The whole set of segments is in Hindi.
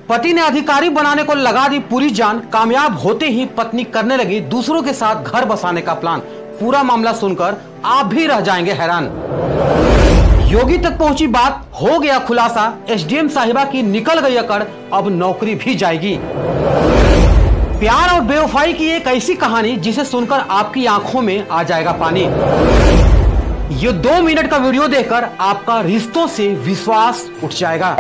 पति ने अधिकारी बनाने को लगा दी पूरी जान। कामयाब होते ही पत्नी करने लगी दूसरों के साथ घर बसाने का प्लान। पूरा मामला सुनकर आप भी रह जाएंगे हैरान। योगी तक पहुंची बात, हो गया खुलासा। एसडीएम साहिबा की निकल गई अकड़, अब नौकरी भी जाएगी। प्यार और बेवफाई की एक ऐसी कहानी जिसे सुनकर आपकी आंखों में आ जाएगा पानी। ये 2 मिनट का वीडियो देखकर आपका रिश्तों से विश्वास उठ जाएगा।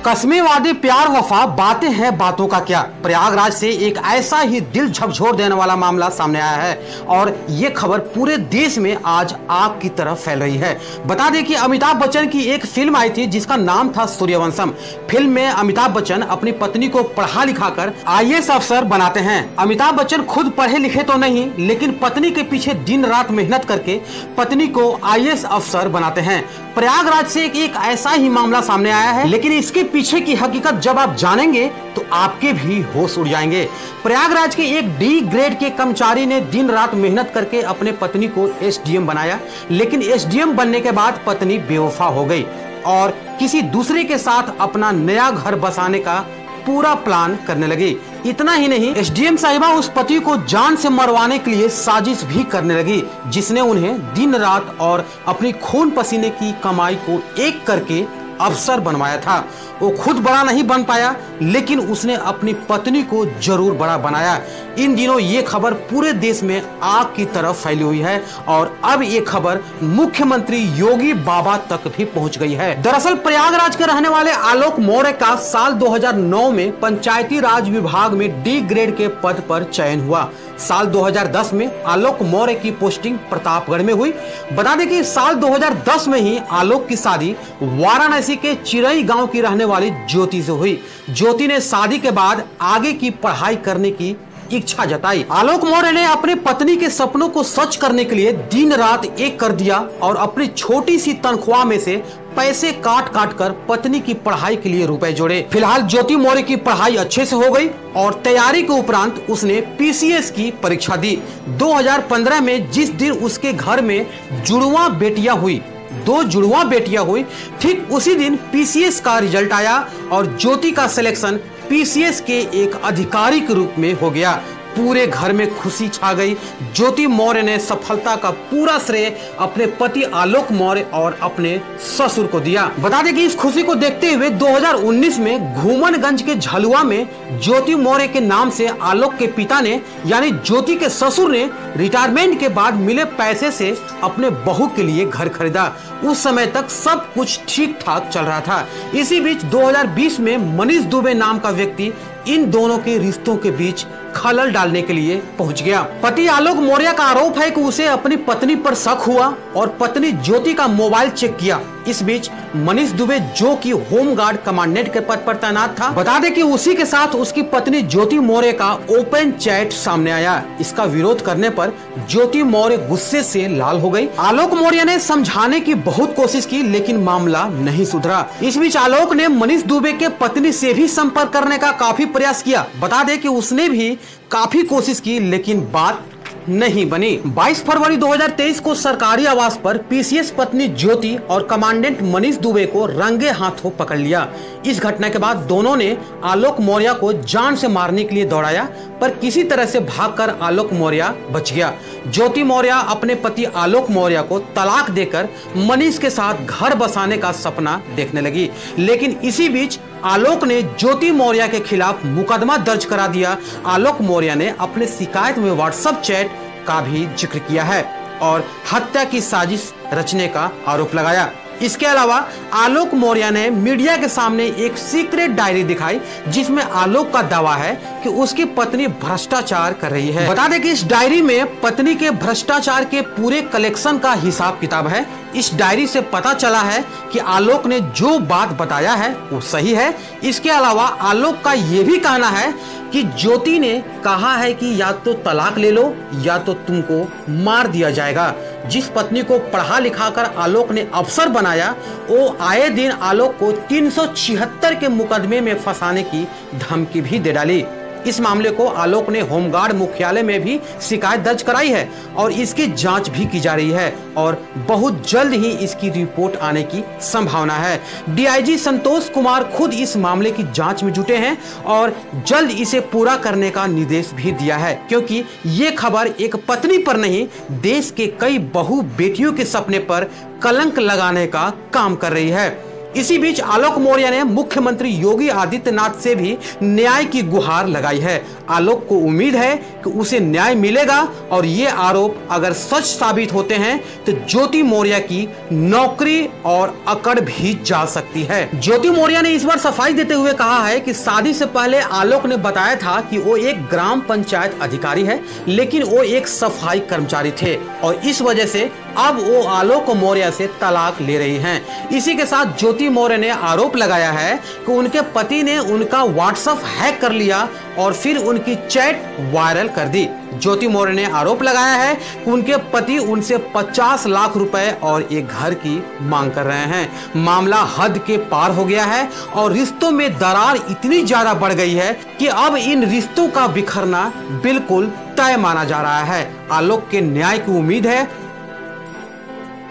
कस्में वादे प्यार वफा, बातें हैं बातों का क्या। प्रयागराज से एक ऐसा ही दिल झकझोर देने वाला मामला सामने आया है और ये खबर पूरे देश में आज आग की तरफ फैल रही है। बता दें कि अमिताभ बच्चन की एक फिल्म आई थी जिसका नाम था सूर्यवंशम। फिल्म में अमिताभ बच्चन अपनी पत्नी को पढ़ा लिखा कर आईएएस अफसर बनाते हैं। अमिताभ बच्चन खुद पढ़े लिखे तो नहीं, लेकिन पत्नी के पीछे दिन रात मेहनत करके पत्नी को आईएएस अफसर बनाते हैं। प्रयागराज से एक ऐसा ही मामला सामने आया है, लेकिन इसके पीछे की हकीकत जब आप जानेंगे तो आपके भी होश उड़ जाएंगे। प्रयागराज के एक डी ग्रेड के कर्मचारी ने दिन रात मेहनत करके अपने पत्नी को एसडीएम बनाया, लेकिन एसडीएम बनने के बाद पत्नी बेवफा हो गई और किसी दूसरे के साथ अपना नया घर बसाने का पूरा प्लान करने लगी। इतना ही नहीं, एसडीएम साहिबा उस पति को जान से मरवाने के लिए साजिश भी करने लगी, जिसने उन्हें दिन रात और अपनी खून पसीने की कमाई को एक करके अफसर बनवाया था। वो खुद बड़ा नहीं बन पाया, लेकिन उसने अपनी पत्नी को जरूर बड़ा बनाया। इन दिनों ये खबर पूरे देश में आग की तरफ फैली हुई है और अब ये खबर मुख्यमंत्री योगी बाबा तक भी पहुंच गई है। दरअसल प्रयागराज के रहने वाले आलोक मौर्य का साल 2009 में पंचायती राज विभाग में डी ग्रेड के पद पर चयन हुआ। साल 2010 में आलोक मौर्य की पोस्टिंग प्रतापगढ़ में हुई। बता दें कि साल 2010 में ही आलोक की शादी वाराणसी के चिरई गांव की रहने वाली ज्योति से हुई। ज्योति ने शादी के बाद आगे की पढ़ाई करने की इच्छा जताई। आलोक मौर्य ने अपने पत्नी के सपनों को सच करने के लिए दिन रात एक कर दिया और अपनी छोटी सी तनख्वाह में से पैसे काट काट कर पत्नी की पढ़ाई के लिए रुपए जोड़े। फिलहाल ज्योति मौर्य की पढ़ाई अच्छे से हो गई और तैयारी के उपरांत उसने पीसीएस की परीक्षा दी। 2015 में जिस दिन उसके घर में जुड़वा बेटियां हुई, 2 जुड़वा बेटियां हुई, ठीक उसी दिन पीसीएस का रिजल्ट आया और ज्योति का सिलेक्शन पीसीएस के एक अधिकारी के रूप में हो गया। पूरे घर में खुशी छा गई। ज्योति मौर्य ने सफलता का पूरा श्रेय अपने पति आलोक मौर्य और अपने ससुर को दिया। बता दें कि इस खुशी को देखते हुए 2019 में घूमनगंज के झलुआ में ज्योति मौर्य के नाम से आलोक के पिता ने यानी ज्योति के ससुर ने रिटायरमेंट के बाद मिले पैसे से अपने बहू के लिए घर खरीदा। उस समय तक सब कुछ ठीक ठाक चल रहा था। इसी बीच 2020 में मनीष दुबे नाम का व्यक्ति इन दोनों के रिश्तों के बीच खलल डालने के लिए पहुंच गया। पति आलोक मौर्य का आरोप है कि उसे अपनी पत्नी पर शक हुआ और पत्नी ज्योति का मोबाइल चेक किया। इस बीच मनीष दुबे, जो कि होमगार्ड कमांडेंट के पद पर तैनात था, बता दें कि उसी के साथ उसकी पत्नी ज्योति मौर्य का ओपन चैट सामने आया। इसका विरोध करने पर ज्योति मौर्य गुस्से से लाल हो गई। आलोक मौर्य ने समझाने की बहुत कोशिश की, लेकिन मामला नहीं सुधरा। इस बीच आलोक ने मनीष दुबे के पत्नी से भी संपर्क करने का काफी प्रयास किया। बता दें कि उसने भी काफी कोशिश की, लेकिन बात नहीं बनी। 22 फरवरी 2023 को सरकारी आवास पर पीसीएस पत्नी ज्योति और कमांडेंट मनीष दुबे को रंगे हाथों पकड़ लिया। इस घटना के बाद दोनों ने आलोक मौर्य को जान से मारने के लिए दौड़ाया, पर किसी तरह से भागकर आलोक मौर्य बच गया। ज्योति मौर्य अपने पति आलोक मौर्य को तलाक देकर मनीष के साथ घर बसाने का सपना देखने लगी, लेकिन इसी बीच आलोक ने ज्योति मौर्य के खिलाफ मुकदमा दर्ज करा दिया। आलोक मौर्य ने अपने शिकायत में व्हाट्सएप चैट का भी जिक्र किया है और हत्या की साजिश रचने का आरोप लगाया। इसके अलावा आलोक मौर्य ने मीडिया के सामने एक सीक्रेट डायरी दिखाई, जिसमें आलोक का दावा है कि उसकी पत्नी भ्रष्टाचार कर रही है। बता दें कि इस डायरी में पत्नी के भ्रष्टाचार के पूरे कलेक्शन का हिसाब किताब है। इस डायरी से पता चला है कि आलोक ने जो बात बताया है वो सही है। इसके अलावा आलोक का ये भी कहना है कि ज्योति ने कहा है कि या तो तलाक ले लो या तो तुमको मार दिया जाएगा। जिस पत्नी को पढ़ा लिखा कर आलोक ने अफसर बनाया, वो आए दिन आलोक को 376 के मुकदमे में फंसाने की धमकी भी दे डाली। इस मामले को आलोक ने होमगार्ड मुख्यालय में भी शिकायत दर्ज कराई है और इसकी जांच भी की जा रही है और बहुत जल्द ही इसकी रिपोर्ट आने की संभावना है। डीआईजी संतोष कुमार खुद इस मामले की जांच में जुटे हैं और जल्द इसे पूरा करने का निर्देश भी दिया है, क्योंकि ये खबर एक पत्नी पर नहीं, देश के कई बहु बेटियों के सपने पर कलंक लगाने का काम कर रही है। इसी बीच आलोक मौर्य ने मुख्यमंत्री योगी आदित्यनाथ से भी न्याय की गुहार लगाई है। आलोक को उम्मीद है कि उसे न्याय मिलेगा और ये आरोप अगर सच साबित होते हैं तो ज्योति मौर्य की नौकरी और अकड़ भी जा सकती है। ज्योति मौर्य ने इस बार सफाई देते हुए कहा है कि शादी से पहले आलोक ने बताया था कि वो एक ग्राम पंचायत अधिकारी है, लेकिन वो एक सफाई कर्मचारी थे और इस वजह से अब वो आलोक मौर्य से तलाक ले रही हैं। इसी के साथ ज्योति मौर्य ने आरोप लगाया है कि उनके पति ने उनका व्हाट्सएप हैक कर लिया और फिर उनकी चैट वायरल कर दी। ज्योति मौर्य ने आरोप लगाया है कि उनके पति उनसे 50 लाख रुपए और एक घर की मांग कर रहे हैं। मामला हद के पार हो गया है और रिश्तों में दरार इतनी ज्यादा बढ़ गई है कि अब इन रिश्तों का बिखरना बिल्कुल तय माना जा रहा है। आलोक के न्याय की उम्मीद है,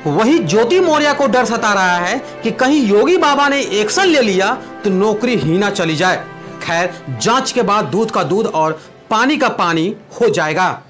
वही ज्योति मौर्य को डर सता रहा है कि कहीं योगी बाबा ने एक्शन ले लिया तो नौकरी ही ना चली जाए। खैर, जांच के बाद दूध का दूध और पानी का पानी हो जाएगा।